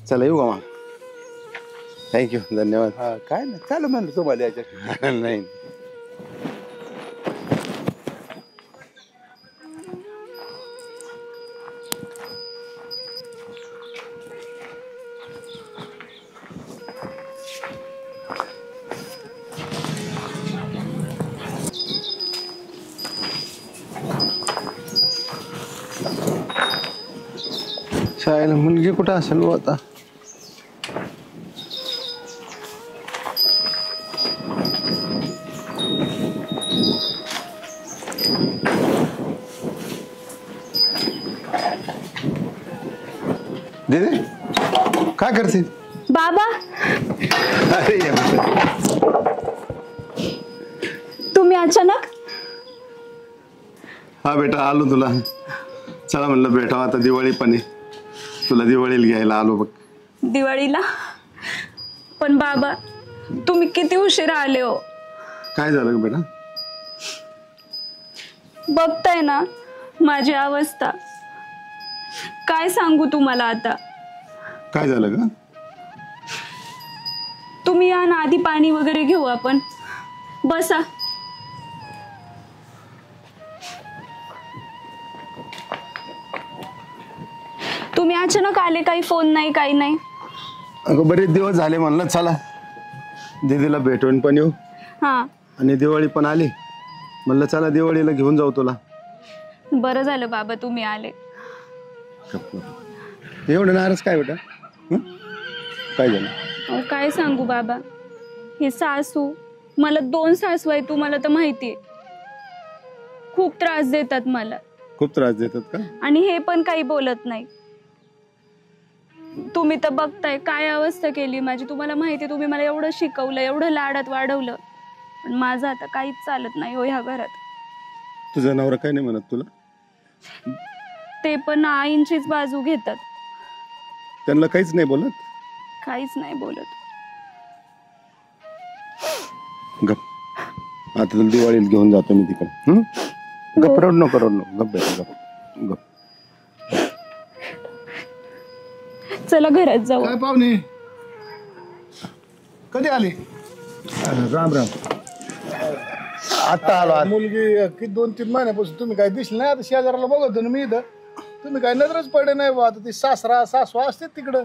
चला येऊ का मग? थँक्यू, धन्यवाद. काय नाही, चालू म्हणलं तुम्हाला याच्यात. नाही शाळेला मुलगी कुठं असेल हो आता? दीदी काय करते? बाबा अरे तुम्ही अचानक? हा बेटा आलो तुला. चला म्हणलं भेटावं आता, दिवाळी पण आहे. तुला दिवाळीला घ्यायला आलो बघ. दिवाळीला? पण बाबा तुम्ही किती उशिरा आले हो. काय झालं बेटा? बघताय ना माझी अवस्था. काय सांगू तुम्हाला आता. काय झालं का? तुम्ही या ना, आधी पाणी वगैरे घेऊ आपण. बसा. तुम्ही अचानक आले, काही फोन नाही काही नाही. अगं बरेच दिवस झाले म्हणलं चला दीदीला भेटून पण येऊ. हा आणि दिवाळी पण आली म्हणलं चला दिवाळीला घेऊन जाऊ तुला. बरं झालं बाबा तुम्ही आले. एवढं नाराज काय बेटा? काय झालं? अहो, काय सांगू बाबा. हे सासू, मला 2 सासू आहे तुम्हाला तर माहितीये. खूप त्रास देतात मला. खूप त्रास देतात का? आणि हे पण काही बोलत नाही. तुम्ही तर बघताय काय अवस्था केली माझी. तुम्हाला माहिती, तुम्ही मला एवढं शिकवलं, एवढं लाडात वाढवलं, पण माझं आता काहीच चालत नाही हो ह्या घरात. तुझा नवरा काय नाही म्हणत तुला? ते पण आईंचीच बाजू घेतात. त्यांना काहीच नाही बोलत? काहीच नाही बोलत. गप, आता तुला दिवाळीला घेऊन जातो मी तिकडे. गप, रड नको रड नको. गप बेटा गप गप. चला घरात जाऊ. काय पाहुणे, कधी आली? राम राम. आता आलो. मुलगी किती 2-3 महिन्यापासून तुम्ही काय दिसले नाही. आता शेजाराला बघतो ना मी इथं, तुम्ही काय नजरच पडे नाही बा. आता ती सासरा सासू असते तिकडं,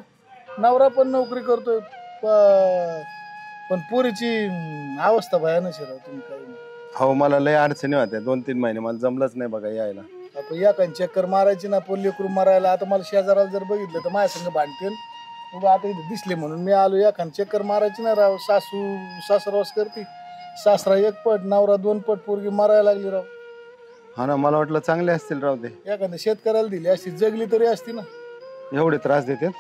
नवरा पण नोकरी करतोय, पण पोरीची अवस्था भयानक आहे. तुम्ही काय हो, मला लय अडचणी होत्या 2-3 महिने. मला जमलंच नाही बघा यायला. आता या काही चक्कर मारायची ना, पण लेकरू मारायला. आता मला शेजाराला जर बघितलं तर माझ्या संग भांडतील. आता इथे दिसले म्हणून मी आलो. या खान चक्कर मारायची ना राव. सासू सासरवास करते, सासरा 1 पट, नवरा 2 पट, पोरगी मारायला लागली राव. हा ना, मला वाटलं चांगले असतील राव ते. एखाद्या शेतकऱ्याला दिली असती, जगली तरी असती ना. एवढे त्रास देतात?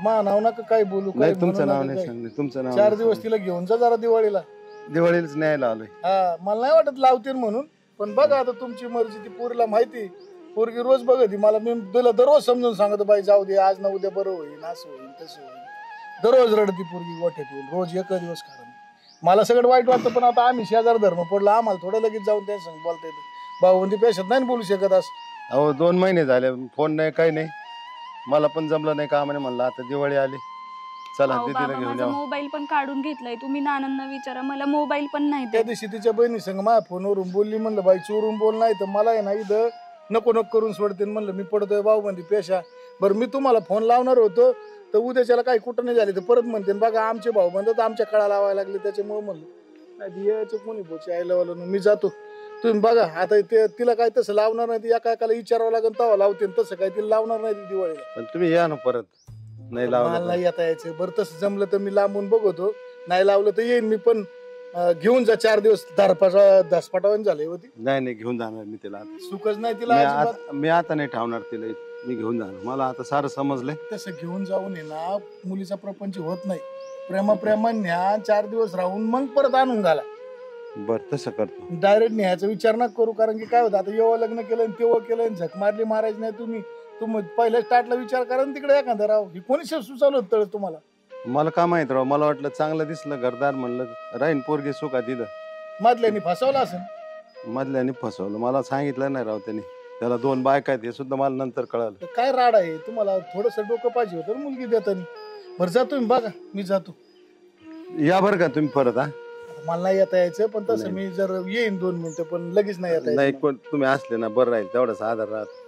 मा नाव नका काही बोलू. नाही, तुमचं नाव नाही सांगले. तुमचं नाव. 4 दिवस तिला घेऊन जा जरा दिवाळीला. दिवाळीलाच न्यायला आलोय. हा, मला नाही वाटत लावतील म्हणून, पण बघा आता तुमची मर्जी. ती पोरीला माहिती, पोरगी रोज बघत. मला मी तुला दररोज समजून सांगतो, बाई जाऊ दे, आज ना उद्या बरं होईल, असं होईल तसं होईल. दररोज रडती पोरगी, गोठ्यात येईल रोज. 1 दिवस खरं मला सगळं वाईट वाटतं. पण आता आम्ही शेजार धर्म पडला, आम्हाला थोडं लगेच जाऊन त्या संग बोलता येतं. भाऊबंदी पेशात नाही बोलू शकत असं. अहो 2 महिने झाले, फोन नाही काही नाही. मला पण जमलं नाही कामाने. म्हणलं आता दिवाळी आली, चला दीदीला घेऊन माझा जाऊ. मोबाईल पण काढून घेतलाय. तुम्ही नानांना विचारा, मला मोबाईल पण नाही त्या देत. दिवशी तिच्या बहिणी संग माझ्या फोनवरून बोलली. म्हणलं बाई चोरून बोल, नाही तर मला आहे ना इथं नको नको करून सोडते. म्हणलं मी पडतोय भाऊबंदी पेशा. बरं मी तुम्हाला फोन लावणार होतो, तर उद्याच्याला काही कुठं नाही झाले तर परत म्हणते बघा आमचे भाऊबंद तर आमच्या कळा लावायला लागले, त्याच्यामुळे म्हणलं नाही यायचं कोणी पोचे आयला. मी जातो, तुम्ही बघा. आता ते तिला काय तसं लावणार नाही. ती एका एकाला विचारावं लागेल तेव्हा लावते. तसं काय तिला लावणार नाही ती दिवाळीला. पण तुम्ही या ना परत. नाही मला लावलं नाही येता यायचं. बरं तसं जमलं तर मी लांबून बघतो, नाही लावलं तर येईन मी. पण घेऊन जा 4 दिवस. धसपाटावून झाले होती. नाही घेऊन जाणार मी तिला. सुखच नाही तिला. मी आता नाही ठेवणार तिला. मी घेऊन जाणार. मला आता सारं समजलंय. तसं घेऊन जाऊन आहे ना, मुलीचा प्रपंच होत नाही. प्रेमा न्या 4 दिवस राहून मग परत आणून घाला. बरं तसं करतो. डायरेक्ट न्यायचा विचार नका करू. कारण की काय होतं, आता एवढं लग्न केलं तेव्हा केलं, झक मारली मारायची नाही. तुम्ही पहिल्या स्टार्टला विचार करा तिकडे एखादा राव. ही कोणी सुचवलं होतं तुम्हाला? मला का माहित राव. मला वाटलं चांगलं दिसलं घरदार, म्हणलं राहीन पोरगी सुखात तिथं. मधल्यानी फसवलं असेल. मधल्याने फसवलं. मला सांगितलं नाही राव त्यांनी. त्याला 2 बायका आहेत हे सुद्धा मला नंतर कळालं. काय राड आहे तुम्हाला. थोडंसं डोकं पाहिजे होतं मुलगी देताना. बरं जातो मी बघा, मी जातो. या बरं का तुम्ही परत. हा मला नाही येता यायचं, पण तसं मी जर येईन 2 मिनिटं, पण लगेच नाही येता नाही, यायचं. कोण तुम्ही असले ना बरं राहील, तेवढाच आधार राहत.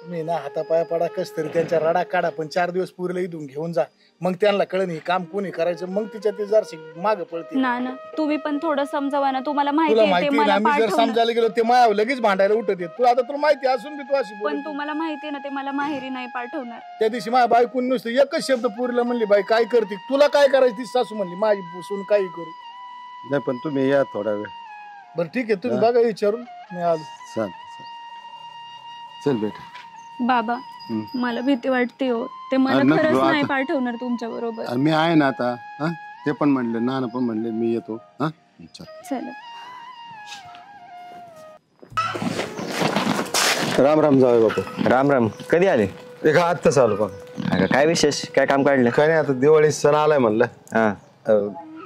मी ना हातापाया पडा कस तरी त्यांच्या रडा काढा, पण 4 दिवस पुरीला इथून घेऊन जा, मग त्यांना कळण हे काम कोणी करायचं, मग तिच्या ते जरशी माग पळते. ना ना तुम्ही पण थोडं समजावा ना, तुम्हाला माहिती तुला आहे ते माहिती मला ना, मी जर पाठवणार. समजायला गेलो ते मायावर लगेच भांडायला उठत येत. तुला आता तुला माहिती असून बी तू अशी पण बोलते. तुम्हाला माहिती आहे ना ते मला माहेरी नाही पाठवणार. त्या दिवशी माझ्या बायकून नुसतं एकच शब्द पुरीला म्हणली, बाई काय करते तुला, काय करायची ती सासू म्हणली, माझी पुसून काही करू. नाही पण तुम्ही या थोडा वेळ. बरं ठीक आहे, तुम्ही बघा विचारून, मी आलो. चालतं. चल बेटा. बाबा मला भीती वाटते हो, ते मला नको खरंच आता. नाही पाठवणार तुमच्या बरोबर. आणि मी आहे ना आता. हा ते पण म्हणले, नाना पण म्हणले मी येतो. हा चल. चला. राम राम जावे बापू. राम राम. कधी आले? एका आत्ताच आलो बघा. अगं काय विशेष, काय काम काढलं? काय नाही, आता दिवाळी सण आलाय म्हणलं, हा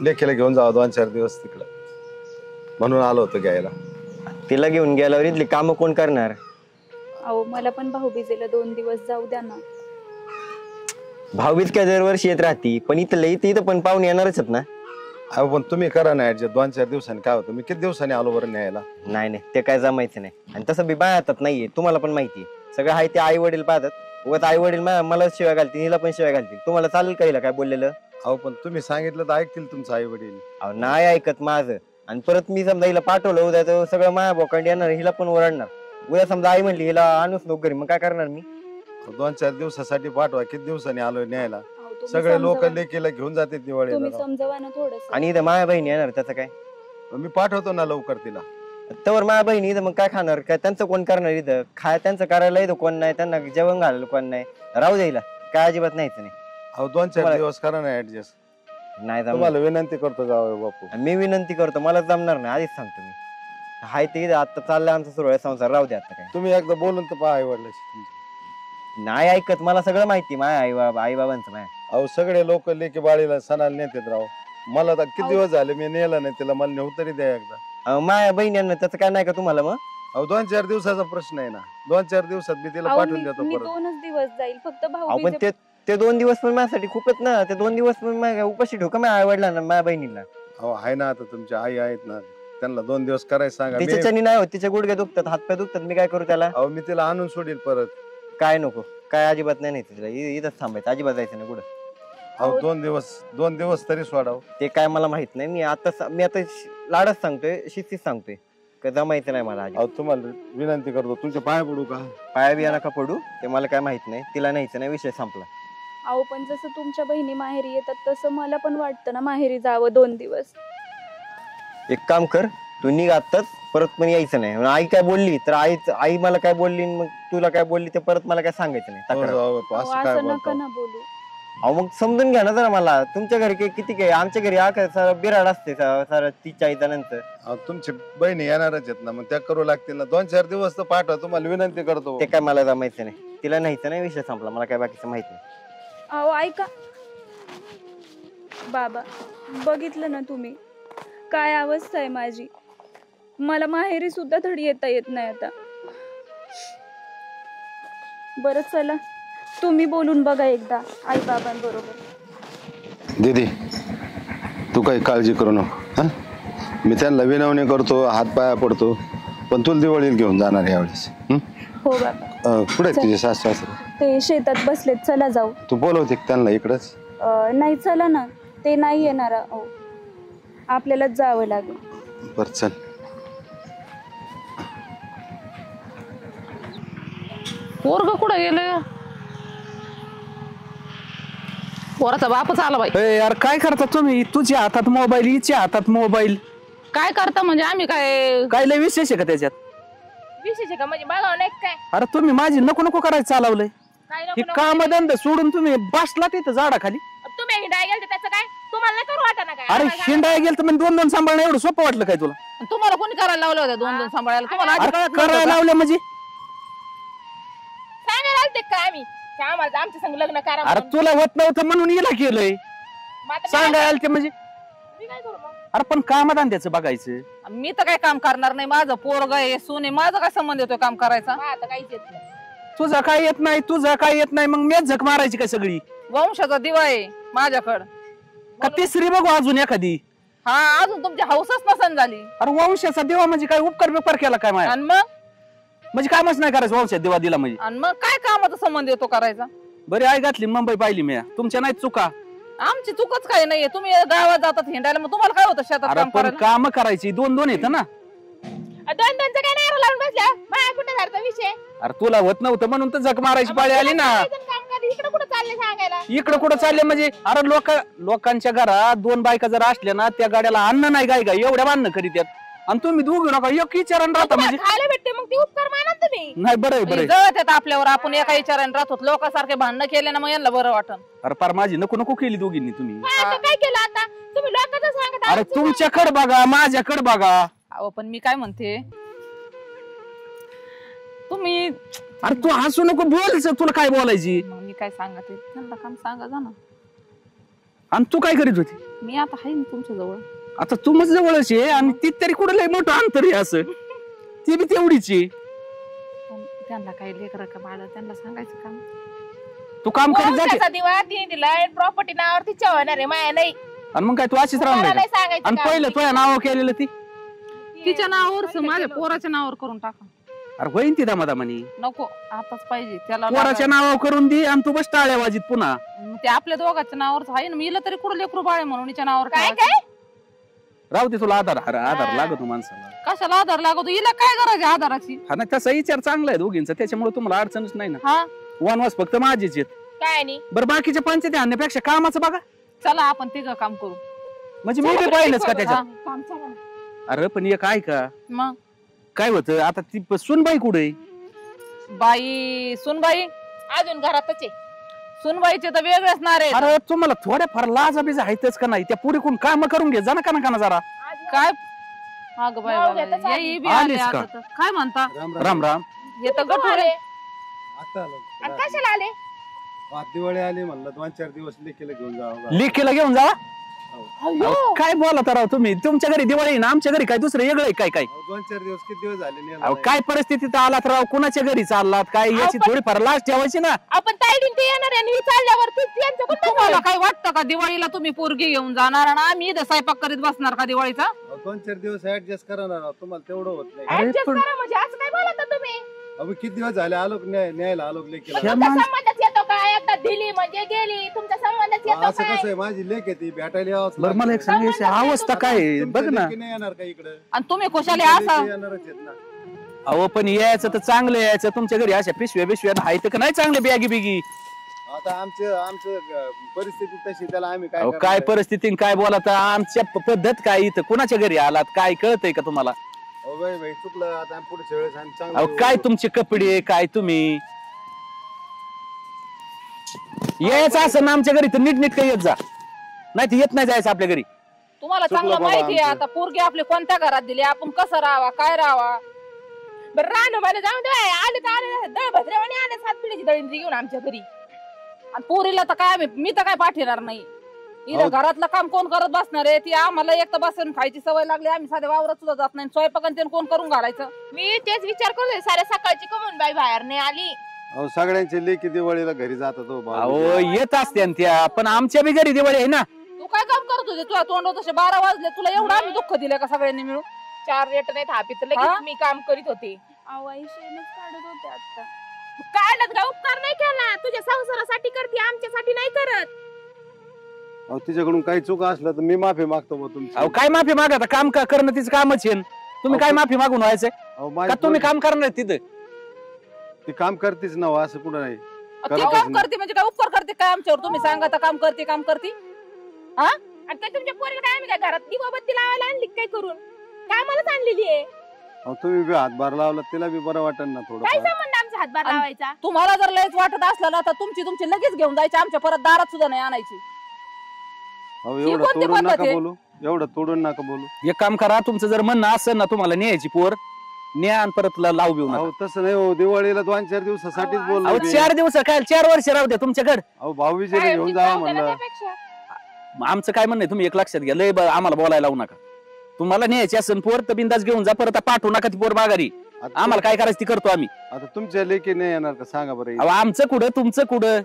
लेकीला घेऊन जावं 2-4 दिवस तिकडं, म्हणून आलो होतो घ्यायला. तिला घेऊन गेल्यावर इथली कामं कोण करणार? अहो मला पण भाऊबीजेला 2 दिवस जाऊ द्या ना. भाऊबीज काय दरवर्षी येत राहती, पण इथं पण पाहुणे येणारच आहेत ना. अहो पण तुम्ही करा ना ऍडजस्ट. 2-4 दिवसांनी काय होतं, मी किती दिवसांनी आलो बरं न्यायला. नाही ते काय जमायचं नाही. आणि तसं बी बाय हातात नाहीये, तुम्हाला पण माहिती सगळं आहे. ते आई वडील पाहतात, उगाच आई वडील मला शिवाय घालतील, हिला पण शिवाय घालतील. तुम्हाला चालेल का हिला काय बोललेलं? अहो पण तुम्ही सांगितलं तर ऐकतील तुमचं आई वडील. अहो नाही ऐकत माझं. आणि परत मी समजा हिला पाठवलं उद्या, तर सगळं माया बोकांड येणार, हिला पण ओरडणार. उद्या समजा आई म्हणली हिला आणूच नको घरी, मग काय करणार मी? 2-4 दिवसासाठी पाठवा, किती दिवसांनी आलोय न्यायला. अहो, तुम्ही सगळे लोक समजावा- लेकीला घेऊन जाते तुम्ही दिवाळीला. समजावा ना थोडस. आणि इथं माया बहिणी येणार, त्याचं काय? मी पाठवतो ना लवकर तिला. तवर माया बहिणी इथं मग काय खाणार, काय त्यांचं कोण करणार इथं? त्यांचं करायला इथं कोण नाही, त्यांना जेवण घालायला कोण नाही. राहू द्यायला काय अजिबात नाहीच नाही. अहो 2-4 दिवस करा ना ऍडजस्ट. नाही जमणार. तुम्हाला विनंती करतो जावं बापू. मी विनंती करतो, मला जमणार नाही, आधीच सांगतो मी. हाय ते इथं आता चाललंय आमचा सुरू आहे संसार, राहू द्या आता काय. तुम्ही एकदा बोलून तर पहा आई वडिलांशी. नाही ऐकत, मला सगळं माहिती माझ्या आई बाबांचं माझ्या. अहो सगळे लोक लेकी बाळीला सणाला नेतात राव. मला तर किती दिवस झाले मी नेलं नाही तिला, मला नेऊ तरी द्या एकदा. माझ्या बहिणींना त्याचं काय नाही का तुम्हाला? मग अहो 2-4 दिवसाचा प्रश्न आहे ना. 2-4 दिवसात मी तिला पाठवून देतो मी परत. 2च दिवस जाईल फक्त पण भाऊबीजे. ते 2 दिवस पण माझ्यासाठी खूपच ना. ते 2 दिवस पण माझ्या उपाशी ठोका माझ्या आई वडिलांना, माझ्या बहिणीला. अहो आहे ना, आता तुमच्या आई आहेत ना, त्यांना 2 दिवस करायचं सांगा. तिच्याच्यानी नाही होत, तिचे गुडघे दुखतात, हातपाय दुखतात, मी काय करू त्याला? अहो मी तिला आणून सोडील परत. काय नको, काय अजिबात नाही तिला, इथंच थांबायचं, अजिबात जायचं नाही कुठं. अहो 2 दिवस तरी सोडाव. ते काय मला माहित नाही. मी आता लाडच सांगतोय, शिस्तीच सांगतोय, का जमायचं नाही मला अजिबात. अहो तुम्हाला विनंती करतो, तुमच्या पाया पडू का? पाया बिया नका पडू, ते मला काय माहित नाही. तिला न्यायचं नाही, विषय संपला. अहो पण जसं तुमच्या बहिणी माहेरी येतात तसं मला पण वाटतं ना माहेरी जावं 2 दिवस. एक काम कर, तू निघ आत्ताच, परत पण यायचं नाही. आणि आई काय बोलली तर आई मला काय बोलली, मग तुला काय बोलली ते परत मला काय सांगायचं नाही. हो, तक्रार. जाऊ, अहो, असं काय असं नका बोलतो? ना बोलू. अहो मग समजून घ्या ना जरा मला. तुमच्या घरी किती काय, आमच्या घरी सारं बिराड असते, सारं 30-40 जणांचं. अहो, तुमची बहिणी येणारच आहेत ना, मग त्या करू लागतील ना. 2-4 दिवस तर पाठवा, तुम्हाला विनंती करतो. ते काय मला जमायचं नाही, तिला न्यायचं नाही, विषय संपला. मला काय बाकीचं माहित नाही. अहो ऐका बाबा, बघितलं ना तुम्ही काय अवस्था आहे माझी. मला माहेरी सुद्धा धड येता येत नाही आता. बरं चला, तुम्ही बोलून बघा एकदा आई बाबांबरोबर. दीदी तू काही काळजी करू नको. हा मी त्यांना विनवणी करतो, हात पाया पडतो, पण तुला दिवाळीला घेऊन जाणार यावेळेस. हो बाबा. कुठे आहेत तुझे सासू सासरे? ते शेतात बसलेत, चला जाऊ. तू बोलवते त्यांना इकडच? नाही चला ना, ते नाही येणार. अहो आपल्यालाच जावं लागेल. बर चल. पोरग कुठं गेलं? पोराचा बापच आला बाई. यार काय करता तुम्ही? तुझ्या हातात मोबाईल, हिच्या हातात मोबाईल. काय करता म्हणजे आम्ही काय काय लय विशेष आहे का त्याच्यात? विशेष आहे का म्हणजे बघा नाही काय अरे तुम्ही माझी नको नको करायचं चालवलंय. काय हे काम धंदा सोडून तुम्ही बसला तिथं झाडाखाली. तुम्ही हिंडाय गेलते त्याचं काय तुम्हाला नाही करू वाटा ना काय? अरे हिंडाय गेलं तर म्हणजे 2-2 सांभाळणं एवढं सोपं वाटलं काय तुला? तुम्हाला कोणी करायला लावलं होतं 2-2 सांभाळायला? तुम्हाला आधी अरे कळत नव्हतं करायला का? लावलं म्हणजे? सांगायला आलते काय आम्ही की आम्हाला आमच्या संग लग्न करा अरे म्हणून. तुला होत नव्हतं म्हणून हिला केलंय. मग आता सांगाय आलं ते म्हणजे? मी काय करू मग? अरे पण कामधंद्याचं बघायचं. मी तर काय काम करणार नाही. माझं पोरग आहे, सून आहे, माझा काय संबंध येतो काम करायचा? आता काहीच येत नाही. तुझं काय येत नाही, तुझं काय येत नाही, मग मीच झक मारायची काय सगळी? वंशाचा दिवा आहे माझ्याकडं. का तिसरी बघू अजून एखादी? हा अजून तुमची हौसच नसन झाली. अरे वंशाचा देवा म्हणजे काय उपकार बिपार केला काय माया? आणि मग म्हणजे कामच नाही करायचं वंशात देवा दिला म्हणजे? काय कामाचा संबंध येतो करायचा? बरी आई घातली मुंबई पाहिली मी तुमच्या नाही चुका. आमची चूकच काही नाहीये. तुम्ही गावात जातात हिंडायला मग तुम्हाला काय होतं शेतात अरे काम पण करायला? काम करायची दोन दोन येत ना. दोन दोनचं काय नारळ लावून बसल्या बाया कुठे झालता विषय अरे तुला होत नव्हतं म्हणून तर जग मारायची पाळी आली ना. इकडे कुठे चालले सांगायला इकडं कुठं चालले म्हणजे? अरे लोकांच्या घरात दोन बायका जर असल्या ना त्या गाड्याला अन्न नाही गाय गाय एवढ्या बांधणं करीत आणि तुम्ही दोघं नका एक विचारानं राहता म्हणजे? खायला भेटते मग ती उपकार माना तुम्ही. नाही बरं आहे बरं आहे. जळत येत आपल्यावर. आपण एका विचाराने राहतो. लोकांसारखे भांडणं केले ना मग यांना बरं वाटन. अरे पार माझी नको नको केली दोघींनी तुम्ही. आता काय केलं आता तुम्ही लोकांचं सांगत अरे तुमच्याकडे बघा माझ्याकडे बघा. अहो पण मी काय म्हणते तुम्ही अरे तू हसू नको बोलायचं तुला काय बोलायची. मग मी काय सांगते त्यांना काम सांगा जा ना. आणि तू काय करीत होती? मी आता आहे ना तुमच्या जवळ. आता तू मग जवळच आहे आणि ती तरी कुठं लय मोठं अंतर आहे असं. ती बी तेवढीच आहे. पण त्यांना काही लेकरं का बाळा त्यांना सांगायचं काम. तू काम करीत जाते वंशाचा दिवा तिने दिलाय प्रॉपर्टी नावावर तिच्या होणार आहे माया नाही. आणि मग काय तू अशीच मला राहणार नाही का? सांगायचं आणि काम. पहिलं तुझ्या नाव केलेलं ती तिच्या नावावर माझ्या पोराच्या नावावर करून टाका. अरे होईन ती दमादमानी नको आताच पाहिजे त्याला. पोराच्या नावावर करून दे आणि तू बस टाळ्या वाजीत पुन्हा. मग ते आपल्या दोघांच्या नावावर आहे ना. मीला तरी कुठं लेकरू बाळे म्हणून हिच्या नावावर काय ठेवायचं. काय राहू दे तुला आधार लागतो माणसाला. कशाला आधार लागतो? हिला काय गरज आहे आधाराची? हा ना तसा विचार चांगला आहे दोघींचा त्याच्यामुळे तुम्हाला अडचणच नाही ना. हा वनवास फक्त माझीच आहेत. काय नाही बरं बाकीच्या पंचायती आणण्यापेक्षा कामाचं बघा. चला आपण तिघं काम करू. म्हणजे मी बी पाहिलंच का त्याच्यात. काम चालू ना. अरे पण एक आहे का मग काय होतं आता ती सुनबाई कुठे? बाई सुनबाई अजून घरातच आहे. सुनबाईचे तर वेगळेच नारे आहेत. अरे तुम्हाला थोड्या फार लाजा बिजा आहेतच का नाही? त्या पुढे कोण काम करून घे जा ना का जरा. काय अगं बाई नाव बाई, घेतच बाई. आली. ये बी आले आलीच का? आता तर. काय म्हणता? राम राम. हे तर गठोरे. आता आलो. आणि कशाला आले? दिवाळी आली म्हणलं 2-4 दिवस लेकीला घेऊन जावं. लेकीला घेऊन जावा. अहो, काय बोला तर राव तुम्ही? तुमच्या घरी दिवाळी ना आमच्या घरी काय दुसरं वेगळं आहे काय? काय 2-4 दिवस किती दिवस झाले नाही अहो काय परिस्थितीत आलात राव? कुणाच्या घरी चाललात काय? याची थोडीफार लाज ठेवायची ना. आपण ताईडीन ते येणार आहे आणि ही चालल्यावर त्यांचं कोण तुम्हाला काय वाटतं का दिवाळीला तुम्ही पोरगी घेऊन जाणार आणि आम्ही इथं स्वयंपाक करीत बसणार का दिवाळीचा? 2-4 दिवस ऍडजस्ट करणार आहोत. तुम्हाला तेवढं होत नाही. ऍडजस्ट करा म्हणजे असं काय बोलता तुम्ही? अहो किती दिवस झाले आलोक न्यायला आलोक लेकीला. तुमच्या संबंधात येतो का? एकदा दिली म्हणजे गेली. तुमच्या संबंधात येतो असं कसं काय? आहे माझी लेक आहे ती भेटायला यावंच बरं मला एक सांगायची अवस्था काय आहे? बघ ना. नाही येणार का इकडे? आणि तुम्ही खुशाले असा येणारच आहेत ना. अहो पण यायचं तर चांगलं यायचं. तुमच्या घरी अशा पिशव्या आहेत का नाही चांगले बॅगी बिगी? आता आमचं परिस्थिती तशी त्याला आम्ही काय अहो करणार काय आहे? परिस्थिती काय बोलात? आमच्या पद्धत काय इथं कुणाच्या घरी आलात काय कळतंय का तुम्हाला? अहो बाई चुकलं आता आम्ही पुढच्या वेळेस आम्ही अहो चांगलं काय तुमचे कपडे काय तुम्ही यायचं असं ना आमच्या घरी तर नीट येत जा. नाही तर येत नाही जायचं आपल्या घरी. तुम्हाला चुकलं चांगलं बाबा माहिती आहे आमचं. आता पोरगी आपली कोणत्या घरात दिली, आपण कसं राहावा काय राहावा. बरं राहणं मला जाऊन दे. आले तर आले दळभद्रेवाणी आले 7 पिढीची दळिंद्री घेऊन आमच्या घरी. आणि पोरीला तर काय मी तर काय पाठवणार नाही. इथं घरातलं काम कोण करत बसणार आहे? ती आम्हाला एक तर बसून खायची सवय लागली. आम्ही साधे वावरात सुद्धा जात नाही. स्वयंपाक आणि कोण करून घालायचं? मी तेच विचार करतोय साऱ्या सकाळची कमून बाई बाहेर नाही आली. अहो सगळ्यांचे लेकी दिवाळीला घरी जातात हो भाऊ. अहो येत असते त्या पण आमच्या बी घरी दिवाळी आहे ना. तू काय काम करत होते? तुझ्या तोंडावर तसे 12 वाजले. तुला एवढं आम्ही दुःख दिलं का सगळ्यांनी मिळून? 4 रेट नाही थापित हा? लगेच मी काम करीत होते. शेणच काढत होते आता. काढत का उपकार नाही केला? तुझ्या संसारासाठी करते आमच्यासाठी नाही करत. अहो तिच्याकडून काही चूक असलं तर मी माफी मागतो बा तुमची. अहो काय माफी मागा? काम करणं तिचं कामच आहे. तुम्ही काय माफी मागून व्हायचंय अहो का? माझी तुम्ही काम करणार तिथं? ती काम करतेच ना हो, असं कुठं नाही. ती करतच काम नाही. करते म्हणजे काय उपकार करते काय आमच्यावर? तुम्ही सांगा तर काम करते काम करते. आणि काय तुमच्या पोरीला काय आम्ही काय घरात दिवाबत्ती लावायला आणली काय करून? कामालाच आणलेली आहे. अहो तुम्ही बी हातभार लावला तिला बी बरं वाटेल ना थोडं. काय संबंध आमचा हातभार आणि- लावायचा? तुम्हाला जर लयच वाटत असलं ना तर तुमची लगेच घेऊन जायची. आमच्या परत दारात सुद्धा नाही आणायची. अहो ही एवढं कोणती तोडून पद्धत नका आहे? बोलू. एवढं तोडून नका बोलू. एक काम करा तुमचं जर म्हणणं असेल ना तुम्हाला न्यायची पोर न्या आणि परत लावू घेऊ अहो नका. तसं नाही हो. दिवाळीला 2-4 दिवसासाठीच बोललो अहो मी. 4 दिवस काय 4 वर्ष राहू द्या तुमच्याकडे. अहो भाऊबीजेला काय घेऊन ती जावा जाऊ दे ना म्हणलं. त्यापेक्षा. आमचं काय म्हणणं आहे तुम्ही एक लक्षात घ्या. लय आम्हाला बोलायला लावू नका. तुम्हाला न्यायची असेल पोर तर बिंदास घेऊन जा. परत पाठवू नका ती पोर माघारी. आता आम्हाला काय करायचं ती करतो आम्ही. आता तुमच्या लेकी नाही येणार का सांगा बरं. अहो आमचं कुठं तुमचं कुठं?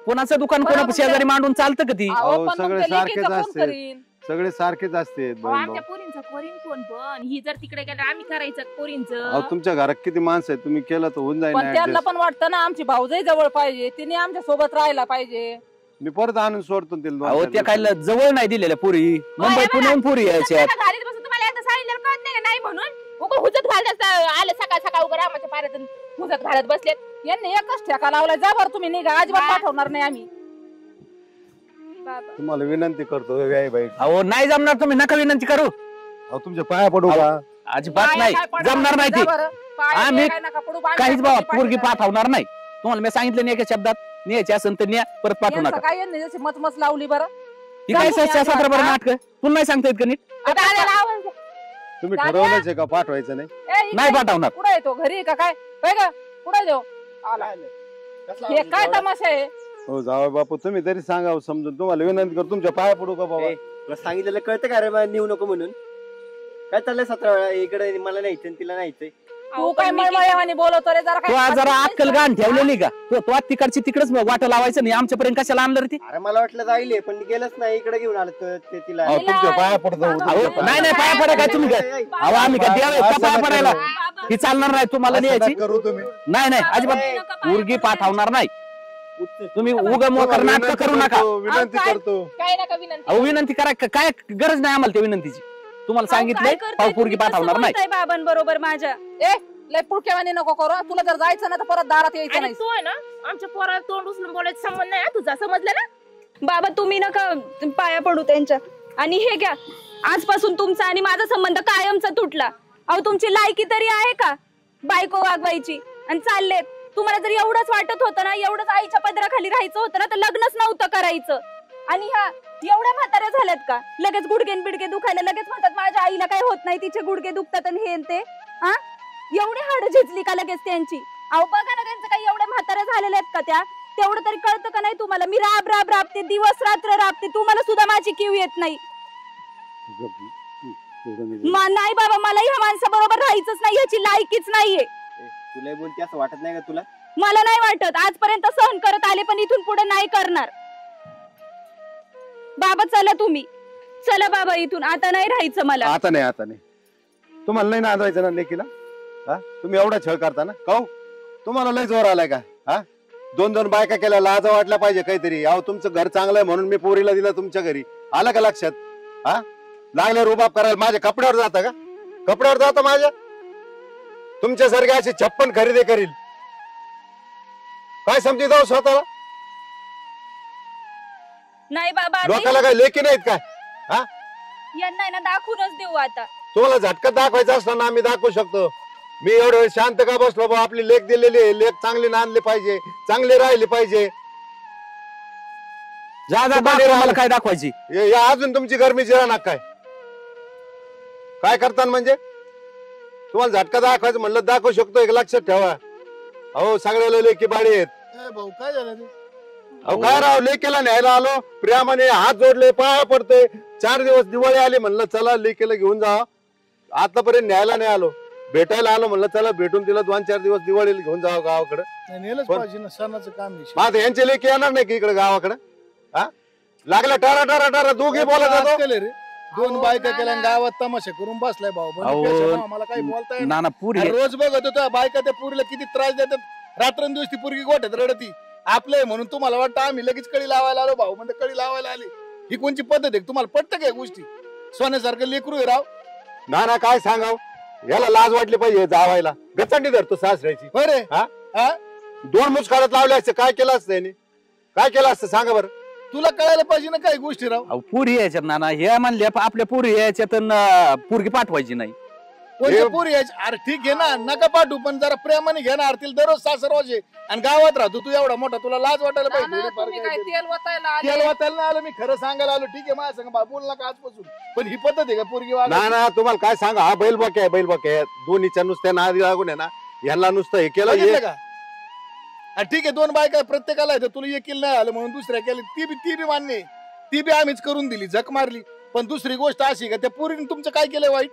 कोणाचं दुकान कोणा शेजारी मांडून चालतं का ती अहो, अहो, पण मग सगळे त्या सारखेच लेकीचं कोण असते. करीन? सगळे सारखेच असते अहो, आमच्या पोरींचं कोरीन कोण पण ही जर तिकडे गेलं आम्ही करायचं अहो पोरींचं तुमच्या घरात किती माणसं आहेत तुम्ही केलं तर होऊन जाईल पण ना त्यांना adjust. पण वाटतं ना आमची भाऊजाई जवळ पाहिजे तिने आमच्या सोबत राहायला पाहिजे. मी परत आणून सोडतो तिला अहो दोन त्या चार काय जवळ नाही दिलेल्या पुरी मुंबई पुण्याहून पुरी यायच्यात. घालीत बसून तुम्हाला एकदा सांगितलं कळत नाही का नाही म्हणून उगा हुजत घालत आलं सकाळ सकाळ उगा रामाच्या पाऱ्यातून हुजत घालत बसलेत. यांनी एकच ठेका लावलाय जा बरं तुम्ही निघा अजिबात पाठवणार नाही आम्ही. बाबा तुम्हाला विनंती करतो व्याय बाई अहो नाही जमणार तुम्ही नका विनंती करू अहो तुमच्या पाया पडू का अजिबात नाही जमणार नाही ती आम्ही काहीच बाबा पोरगी पाठवणार नाही. तुम्हाला मी सांगितलं नाही एका शब्दात न्यायची असेल तर न्या परत पाठवू नका. काय यांनी जशी मचमच लावली बरं. ही काय सत्र बरं नाटक तुला नाही सांगता येत का नीट. तुम्ही दादा. ठरवलंच आहे का पाठवायचं नाही नाही पाठवणार. कुठे येतो घरी आहे का काय होय का कुठे देऊ आला हे काय तमाशा आहे. हो जावं बापू तुम्ही तरी सांगा समजून तुम्हाला विनंती करतो तुमच्या पाया पडू का बाबा ए, तुला सांगितलेलं कळतं का रे नेऊ नको म्हणून. काय चाललंय 17 वेळा इकडे मला न्यायचं तिला न्यायचंय. तू काय मळमळ्यावानी बोलवतो रे जरा तू आज जरा काय अक्कल गाण ठेवलेली का तू तिकडची तिकडेच वाट लावायचं नाही आमच्यापर्यंत कशाला आणलं रे ती. अरे मला वाटलं जाईल पण गेलंच नाही इकडे घेऊन आलं ते तिला. अहो, तुमच्या पाया पडतो अहो, नाही नाही पाया पडा काय तुम्ही काय अहो आम्ही काय द्यावे का पाया पडायला. ही चालणार नाही तुम्हाला न्यायची. करू तुम्ही नाही नाही अजिबात पोरगी पाठवणार नाही. तुम्ही उगा मोकर नाटक करू नका. विनंती काय? करतो काय नका विनंती अहो विनंती करा काय गरज नाही आम्हाला त्या विनंतीची. तुम्हाला सांगितलंय अहो पोरगी पाठवणार नाही. बाबांबरोबर माझ्या ए लय पुळकेवानी नको करू तुला जर जायचं ना तर परत दारात यायचं आणि नाही. तू आहे ना आमच्या पोराला तोंड उचलून बोलायचं संबंध नाही हा तुझा समजलं ना. बाबा तुम्ही नका पाया पडू त्यांच्या. आणि हे घ्या आजपासून तुमचा आणि माझा संबंध कायमचा तुटला. अहो तुमची लायकी तरी आहे का बायको वागवायची आणि चाललेत. तुम्हाला जर एवढंच वाटत होतं ना एवढंच आईच्या पदराखाली राहायचं होतं ना तर लग्नच नव्हतं करायचं. आणि ह्या एवढ्या म्हाताऱ्या झाल्यात का लगेच गुडघे बिडगे दुखायला लगेच म्हणतात माझ्या आईला काय होत नाही तिचे गुडघे दुखतात आणि हे ते हा एवढी हाड झिजली का लगेच त्यांची. अहो बघा ना त्यांचं काही एवढ्या म्हाताऱ्या झालेल्या आहेत का त्या तेवढं तरी कळतं का नाही तुम्हाला. मी राब राब राबते दिवस रात्र राबते तुम्हाला सुद्धा माझी कीव येत नाही. नाही बाबा मला ह्या माणसाबरोबर राहायचंच नाही ह्याची लायकीच नाहीये. तुला बोलते असं वाटत नाही का तुला. मला नाही वाटत आजपर्यंत सहन करत आले पण इथून पुढे नाही करणार. बाबा चला तुम्ही चला बाबा इथून आता नाही राहायचं मला. आता नाही तुम्हाला नाही नांदवायचं ना लेकीला. हा तुम्ही एवढा छळ करता ना काऊ तुम्हाला लय जोर आलाय का. हा 2 बायका केल्या लाज वाटल्या पाहिजे काहीतरी. अहो तुमचं घर चांगलं आहे म्हणून मी पोरीला दिलं तुमच्या घरी आलं का लक्षात. हा लागले रुबाब करायला माझ्या कपड्यावर जाता का कपड्यावर जाता माझ्या. तुमच्यासारखे असे 56 खरेदी करील काय समजी जाऊ स्वतःला. नाही बाबा आता लोकांना काय लेखी नाहीत काय. यांना आहे ना दाखवूनच देऊ आता. तुम्हाला झटका दाखवायचा असताना आम्ही दाखवू शकतो. मी एवढं वेळ शांत का बसलो बा आपली लेख दिलेली आहे. लेख चांगली नांदली पाहिजे चांगली राहिली पाहिजे. जा जा दाखव मला काय दाखवायची. या अजून तुमची गरमीची राहणार काय करताना म्हणजे तुम्हाला झटका दाखवायचं म्हणलं दाखवू शकतो एक लक्षात ठेवा. अहो सगळ्याला लेखी बाडी आहेत. ए भाऊ काय झालं रे. अहो काय राव लेकीला न्यायला आलो प्रेमाने हात जोडले पाया पडते. 4 दिवस दिवाळी आली म्हणलं चला लेकीला घेऊन जा. आतापर्यंत न्यायला नाही आलो भेटायला आलो म्हणलं चला भेटून तिला 2-4 दिवस दिवाळीला घेऊन जावं गावाकडे. नाही, नेलंच पाहिजे ना सणाचं काम आहे. माझं यांचे लेकी येणार नाही की इकडे गावाकडे. हा लागला टारा टारा टारा दोघे बोलत आज होतो. केलं रे 2 बायका केल्या आणि गावात तमाशा करून बसलाय भाऊ. अहो, मला काही बोलता येत नाना पुरी नाही. रोज बघत होतो बायका त्या पुरीला किती त्रास देतात. रात्रंदिवस ती पुरगी गोठ्यात रडती आपले म्हणून तुम्हाला वाटतं आम्ही लगेच कळी लावायला आलो भाऊ म्हणजे कळी लावायला आली. ही कोणची पद्धत आहे तुम्हाला पटतं काय गोष्टी. सोन्यासारखं लेकरू आहे राव. ना काय सांगाव याला लाज वाटली पाहिजे जावायला. गचंडी धरतो सासऱ्याची. बरे हा 2 मुसकाळात लावले असते काय केलं असतं यांनी काय केलं असतं सांगा बरं. तुला कळायला पाहिजे ना काही गोष्टी राव. अहो पुरी यायच्यात नाना हे म्हणले आपल्या पुरी यायच्यात पोरगी पाठवायची नाही. कोणत्या पुरी यायची. अरे ठीक आहे ना नका पाठवू पण जरा प्रेमाने घेणार तिला दररोज सासरवाज आहे आणि गावात राहतो तू एवढा मोठा तुला लाज वाटायला नाना, पाहिजे. तुम्ही काय तेल वतायला आले? तेल वाचायला नाही आलो मी खरं सांगायला आलो. ठीक आहे माझ्या संग बोल नका आजपासून पण ही पद्धत आहे का पोरगी वागायची? ना तुम्हाला काय सांगा हा बैल बके आहे बैल बके आहे. दोन्हीच्या नुसत्या नादी लागून आहे ना यांना नुसतं हे केलं बघितलं का. अरे ठीक आहे 2 बायका प्रत्येकाला आहे तुला एकील नाही आलं म्हणून दुसऱ्या केली ती बी मान्य आहे. ती बी आम्हीच करून दिली झक मारली. पण दुसरी गोष्ट अशी का त्या पोरीने तुमचं काय केलं वाईट.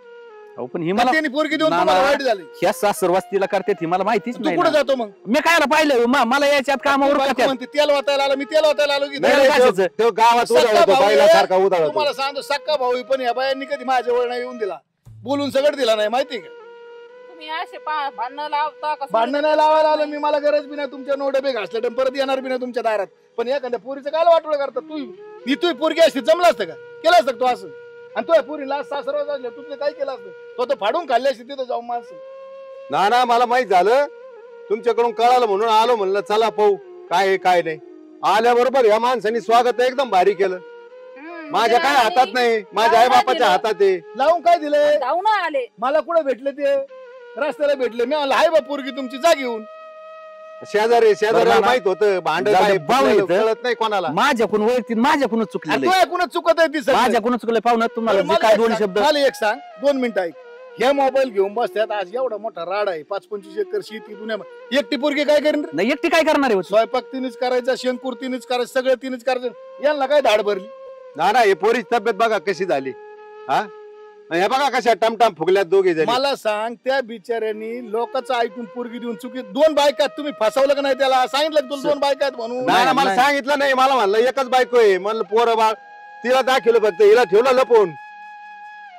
अहो, पण ही मला त्यांनी पोरगी देऊन ना, तुम्हाला ना. वाईट झाली. ह्या सासरवास्तीला करते ती मला माहितीच तू नाही कुठे ना. जातो मग? मी कायला पाहिलं मला याच्यात कामावर बायको करत्यात. म्हणते तेल वाटायला आलं, मी तेल वाटायला आलो की नाही, नाही, नाही, कशाचं? तो गावात सक्का उधाळतो भाऊ बाईला आहे. सारखा उधाळतो. तुम्हाला सांगतो सक्का भाऊ आहे, पण या बायांनी कधी माझ्या जवळ नाही येऊन दिला, बोलून सगळं दिला नाही, माहिती का? तुम्ही असे भांडणं लावता का? भांडणं नाही लावायला आलं मी, मला गरज बी नाही तुमच्या नऊ डबे घासले तर परत येणार बी नाही तुमच्या दारात. पण एखाद्या पोरीचं काय वाटोळं करतात? तू पोरगी असती जमलं असतं का? केलं असतं का तू असं? आणि तो पोरीला सासरवा झालं तुझं काय केलं असतं? तो फाडून खाल्ली असती तिथं जाऊन माणसं. ना मला माहित झालं, तुमच्याकडून कळालं म्हणून आलो, म्हणलं चला पाहू काय आहे, काय नाही. आल्याबरोबर या माणसाने स्वागत एकदम भारी केलं. माझ्या काय हातात नाही, माझ्या आई बापाच्या हातात आहे. लावून काय दिले? जाऊन आले. मला कुठे भेटले ते? रस्त्याला भेटले. मी म्हणलं हाय बा पोरगी तुमची, जा घेऊन. शेजारी बरं, माहित होतं भांड जाऊ दे, काय भाऊ फुटलेलं इथं. कळत नाही कोणाला. माझ्याकडून वैयक्तिक माझ्याकडूनच चुकलेलं तू आहे. ऐकूनच चुकत आहे ती सगळी. माझ्याकडून चुकलं पाहुणं तुम्हाला बरं, जे मला काय एक दोन सांग, शब्द. मला एक सांग, 2 मिनिटं ऐक. ह्या मोबाईल घेऊन बसतात, आज एवढा मोठा राड आहे, 5-25 एकर शेती दुनिया, एकटी पोरगी काय करेन रे? नाही एकटी काय करणार आहे? स्वयंपाक तिनेच करायचा, शेणकूर तिनेच करायचं, सगळं तिनेच करायचं. यांना काय धाड भरली? ना हे पोरीची तब्येत बघा कशी झाली. हा हे बघा कशा टमटम फुगल्यात दोघे जण. मला सांग, त्या बिचाऱ्यांनी लोकांचं ऐकून पोरगी देऊन चुकी 2 बायकात तुम्ही फसवलं का नाही? त्याला सांगितलं का तुला 2 बायकात म्हणून? नाही मला नाही. सांगितलं नाही, मला म्हणलं एकच बायको आहे. म्हणलं पोरं बाळ तिला दाखवलं फक्त, हिला ठेवलं लपवून.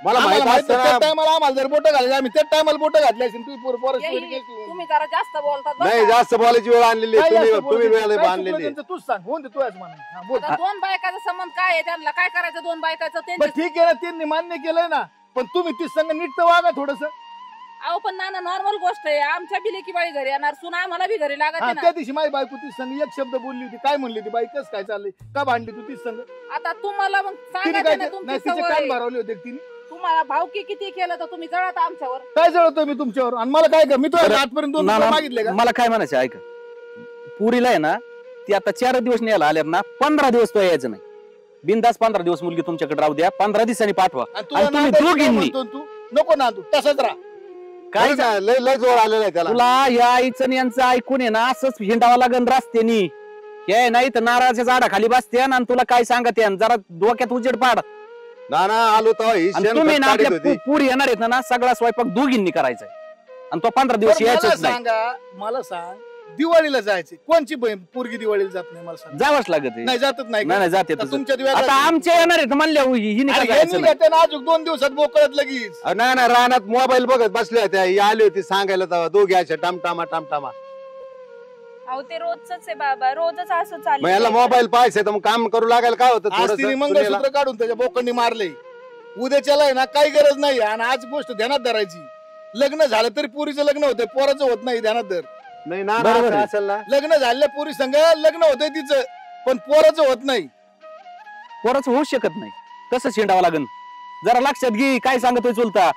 मला आम्हाला माहित माहित असतं त्या ना. टायमाला आम्हाला जर बोटं घालले, आम्ही त्या टायमाला बोटं घातली असेल. तुम्ही जरा जास्त बोलतात बरं नाही का? जास्त बोलायची वेळ आणलेली आहे. तुम्ही वेळ आणलेली आहे. तूच सांग, होऊन दे तू आहेस म्हणून. हा, बोल. आता 2 बायकाचा संबंध काय आहे? त्यांना काय करायचं 2 बायकाचं? बरं, त्यांचं ठीक आहे ना, त्यांनी मान्य केलंय ना, पण तुम्ही ती संघ नीट तर वागा थोडस. अहो पण नाना नॉर्मल गोष्ट आहे. आमच्या बिले की बाई घरी येणार, सुना आम्हाला बी घरी लागत आहे त्या ना. दिवशी माझी बायको ती संघ एक शब्द बोलली होती. काय म्हणली ती बाई? कस काय चाललंय? का भांडली तू ती संघ? आता तुम्हाला मग तिने सांगायचं काय ना नाही, तुमची तिचे कान सवय. भरवले होते तिने. तुम्हाला भावकी किती केलं तर तुम्ही जळता आमच्यावर. काय जळतोय मी तुमच्यावर? आणि मला काय कर? मी तुला बरं, आजपर्यंत 2 ना, रुपये ना, मागितले का? मला काय म्हणायचं ऐका, पुरीला आहे ना ती आता 4 दिवस न्यायला आल्यात ना, 15 दिवस तो यायचं नाही. बिनदास 15 दिवस मुलगी तुमच्याकडे राहू द्या, 15 दिवसांनी पाठवा. आणि आणि तुला तुम्ही नांदायचं काय दोघींनी म्हणतो तू? नको ना, तू तसंच राहा. काय काय लय लय जोर आलेला आहे त्याला. तुला या आईचं आणि यांचं ऐकून आहे ना असंच हिंडावं लागन रस्त्यानी. हे नाही तर नारळाच्या झाडाखाली बसते आणि तुला काय सांगते जरा डोक्यात उजेड पाड. ना आलो तेव्हा ही आणि शेण तुम्ही ना काढीत आपल्या होती. पुरी येणार आहेत ना, सगळा स्वयंपाक दोघींनी करायचा आणि तो 15 दिवस बरं, मला यायचंच नाही. सांगा, मला सांग, दिवाळीला जायचे कोणची पोरगी दिवाळीला जात नाही? मला सांग. जावंच लागत आहे. नाही जातच नाही का? नाही नाही, जाते आता तसं. तुमच्या दिवाळी आता आमच्या येणार आहेत म्हणल्या हिने काय जायचं नाही. घेते ना, अजून 2 दिवसात मोकळत लगेच. नाही ना रानात मोबाईल बघत बसल्या होत्या, ही आली होती सांगायला तेव्हा दोघे अशा टमटामा. अहो ते रोजच आहे बाबा, रोजच असं मग याला चाललं. मोबाईल पाहायचं तर मग काम करू लागायला काय होतं आज तिने थोडंसं मंगळसूत्र सुनेला. काढून त्याच्या बोकांनी मारले. उद्याच्याला आहे ना काही गरज नाही. आणि आज गोष्ट ध्यानात धरायची. लग्न झालं तरी पुरीचं लग्न होतंय, पोराचं होत नाही. ध्यानात धर. नाही ना बरोबर असं आहे. असेल ना. लग्न झालेल्या पुरी संग लग्न होतंय तिचं, पण पोराचं होत नाही. पोराचं होऊ शकत नाही. तसंच हिंडावं लागन. जरा लक्षात घे काय सांगतोय चुलता.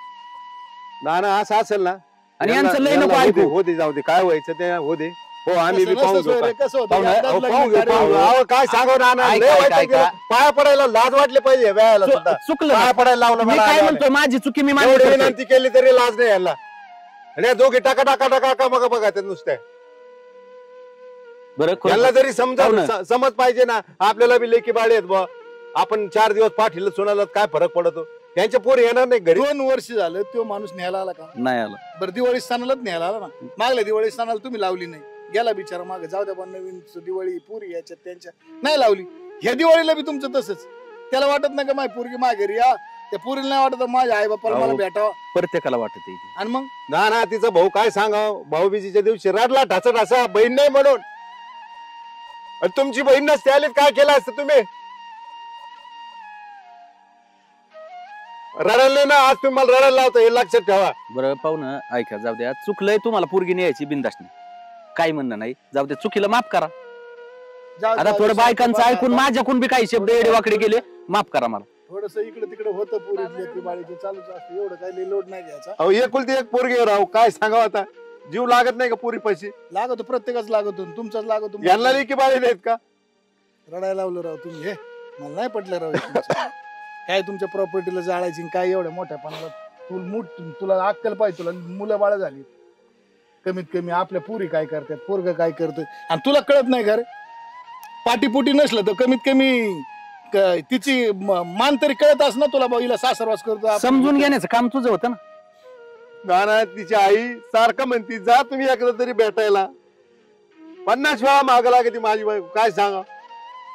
ना असं असेल ना. आणि यांना- यांचं लय यांना नको होऊ दे, ऐकू. होऊ दे, जाऊ दे, काय व्हायचं ते होऊ दे. हो आम्ही बी कसं पाहू नसतं घेऊ सोय रे, काय. कसं होतं? पाहू ना, एकदाच अहो, लग्न पाहू घेऊ, कार्य पाहू घेऊ. होतं. अहो, काय सांगावं ना ऐका, लय ऐका, वैताग ऐका. गेला. पाया पडायला लाज वाटली पाहिजे वेळाला सुद्धा. चुकलं पाया ना. पडायला लावलं मी मला काय आल्यावर. म्हणतोय माझी चुकी मी मान्य एवढी करतोय. विनंती केली तरी लाज नाही यायला. आणि या दोघी टाका मग बघा ते नुसत्या. बरं खरं- यांना जरी पाहू ना. समज पाहिजे ना, आपल्याला बी लेकी बाळे आहेत बुवा. आपण 4 दिवस पाठीला सुनाला काय फरक पडतो. त्यांच्या पोरी येणार नाही घरी. 2 वर्ष झालं तो माणूस न्यायला आला का? नाही आलं. बरं, दिवाळी स्थानालाच न्यायला आला ना. मागल्या दिवाळी स्थानाला तुम्ही लावली नाही. गेला बिचारा मागे, जाऊ द्या पण नवीन दिवाळी पुरी याच्यात त्यांच्या नाही लावली. ह्या दिवाळीला बी तुमचं तसंच. त्याला वाटत नाही का माझी पोरगी माघेरी या? त्या पुरीला नाही वाटत माझ्या आई बापाला मला अहो. भेटावं? प्रत्येकाला वाटत आहे ती. आणि मग ना तिचा भाऊ काय सांगाव, भाऊबीजीच्या दिवशी रडला ढाचा बहीण नाही म्हणून. आणि तुमची बहीण नसते आली काय केलं असतं तुम्ही? रडायला नाही ना, आज तुम्ही मला रडायला लावता हे लक्षात ठेवा. बरं पाहुणं ऐका, जाऊ द्या. चुकलंय तुम्हाला पोरगी न्यायची बिंदास नाही, काही म्हणणं नाही. जाऊ द्या, चुकीला माफ करा. आता थोडं बायकांचं ऐकून माझ्याकडून बी काही शब्द एडेवाकडे गेले, माफ करा मला. थोडस इकडे तिकडे होतं पुरी बाळीचे चालूच असतं. एवढं काही लोड नाही घ्यायचा. अहो एकुलती एक पोरगी राहू, काय सांगावं आता. जीव लागत नाही का पोरी पैसे? लागतो, प्रत्येकाच लागतो. तुमचाच लागतो. यांना लेकी बाळे नाहीत का? रडायला लावलं राव तुम्ही. हे मला नाही पटलं राव हे तुमचं. काय तुमच्या प्रॉपर्टीला जाळायची आणि काय एवढ्या मोठ्या पाण्याला तुला अक्कल पाहिजे. तुला मुलं बाळ झाली, कमीत कमी आपल्या पुरी काय करतात, पोरग काय करत, आणि तुला कळत नाही घर. पाटीपुटी नसलं तर कमीत कमी तिची मान तरी कळत अस ना तुला. बाईला सासरवास करतो आपण. समजून घेण्याचं काम तुझं होतं ना. नाना तिची आई सारखं म्हणती जा तुम्ही एकदा तरी भेटायला. 50 वेळा माग लागते माझी बायको. काय सांगा,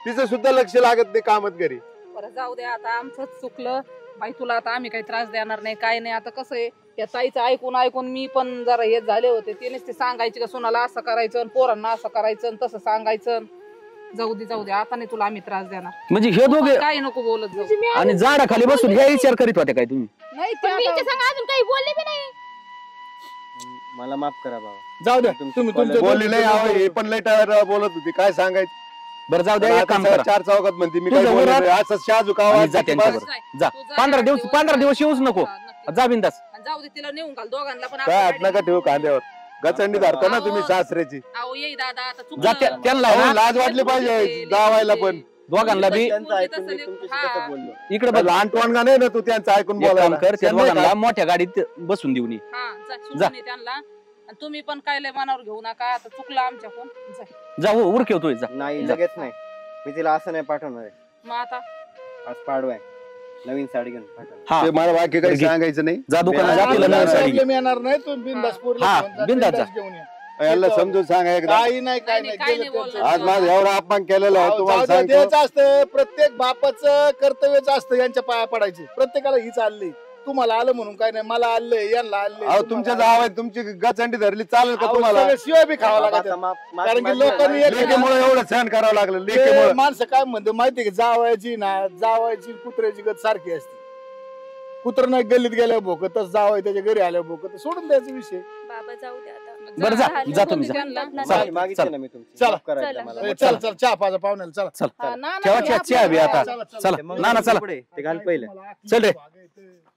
तिचं सुद्धा लक्ष लागत नाही कामात घरी. बरं जाऊ दे, आता आमचंच चुकलं बाई. तुला आता आम्ही काही त्रास देणार नाही, काय नाही. आता कसं आहे, या ताईचं ऐकून ऐकून मी पण जरा हे झाले होते. तिनेच ते सांगायचे का सुनाला असं करायचं आणि पोरांना असं करायचं आणि तसं सांगायचं. जाऊ दे आता नाही तुला आम्ही त्रास देणार. म्हणजे हे दोघे काही नको बोलत जाऊ. आणि झाडाखाली बसून हे विचार करीत होते काय तुम्ही? नाही पण मी ते हिच्या संग अजून काही बोलले बी नाही. मला माफ करा बाबा. जाऊ द्या तुमची तुम्ही कॉलेज- तुमच्या बोलली नाही आहो, हे पण लय टाळाटाळ बोलत होती. काय सांगायचं. बरं जाऊ द्या, एक काम आता करा. 4 चौकात म्हणते मी तुझं काय बोलले वरात- नाही. असं शाजूकावा आणि जा त्यांच्याबरोबर. जा. 15 दिवस येऊच नको. जा बिंदास. जाऊ दे, तिला नेऊन घाल दोघांना पण. काय हात नका ठेवू कांद्यावर. गचंडी धरता ना तुम्ही सासऱ्याची. अहो येई दादा आता जा चुकलं. त्यांना अहो, आहे ना, लाज वाटली पाहिजे जावायला पण. दोघांना बी त्यांचं ऐकून मी तुमच्याशी हा. कसं बोललो. इकडे बघ. लहान टोनगा नाही ना तू त्यांचं ऐकून एक काम बोलायला. कर, त्या त्यांना दोघांना काय- मोठ्या गाडीत बसून देऊन ये. हा जा, जा. सोडून ये त्यांना. आणि तुम्ही पण काय लय मनावर घेऊ नका. आता चुकलं आमच्याकडून. जा. जा उरकेवतोय जा. नाही जा. लगेच नाही, मी तिला असं नाही पाठवणार आहे. मग आता आज पाडवा आहे, नवीन साडी घेऊन पाठवणार. हा ते मला बाकी काही घे. सांगायचं नाही. जा दुकानात, जा आम्हाला तिला नवीन साडी घे. प्रॉब्लेम येणार नाही. तुम्ही बिंदास पोरीला हा, घेऊन जा, बिनधास्त बिनधास्त घेऊन या. याला समजून सांगा एकदा. काही नाही काय नाही, नाही काही गेलं नाही त्यांचं. बोलणार. आज माझा एवढा अपमान केलेला आहे, तुम्हाला जाऊ द्या, सांगतो. तेच असतं. प्रत्येक बापाचं कर्तव्यच असतं यांच्या पाया पडायचे. प्रत्येकाला ही चालली. तुम्हाला आलं म्हणून काय नाही, मला आलंय, यांना आलंय. अहो तुमच्या जावाय तुमची गचंडी धरली चालेल का तुम्हाला? शिवाय बी खावा बाबा, लागत. आता माफी कारण की मागली लोकांनी ना. एक- लेकीमुळे एवढं सहन करावं लागलं. ते लेकीमुळे माणसं काय म्हणतो माहितीये का, जावायची ना जावायची कुत्र्याची गत सारखी असते. कुत्र नाही गल्लीत गेल्या भोकत, जावाय त्याच्या घरी आल्या भोकत, सोडून द्यायचा विषय. बाबा जाऊ दे आता. बरं जा, झालं. जा तुम्ही जा. त्यांना चला, माफी मागितली ना मी तुमची. चला. माफ करायचं चला. मला. चल चल चहा पाजा पाहुण्याला चला. चल हा, ना, ना, ठेवा हे चहा बी आपलं- आता. चला, चला. चला ते मग नाना चला. कपडे ते घाल पहिले. चल रे. भाग आहे ते.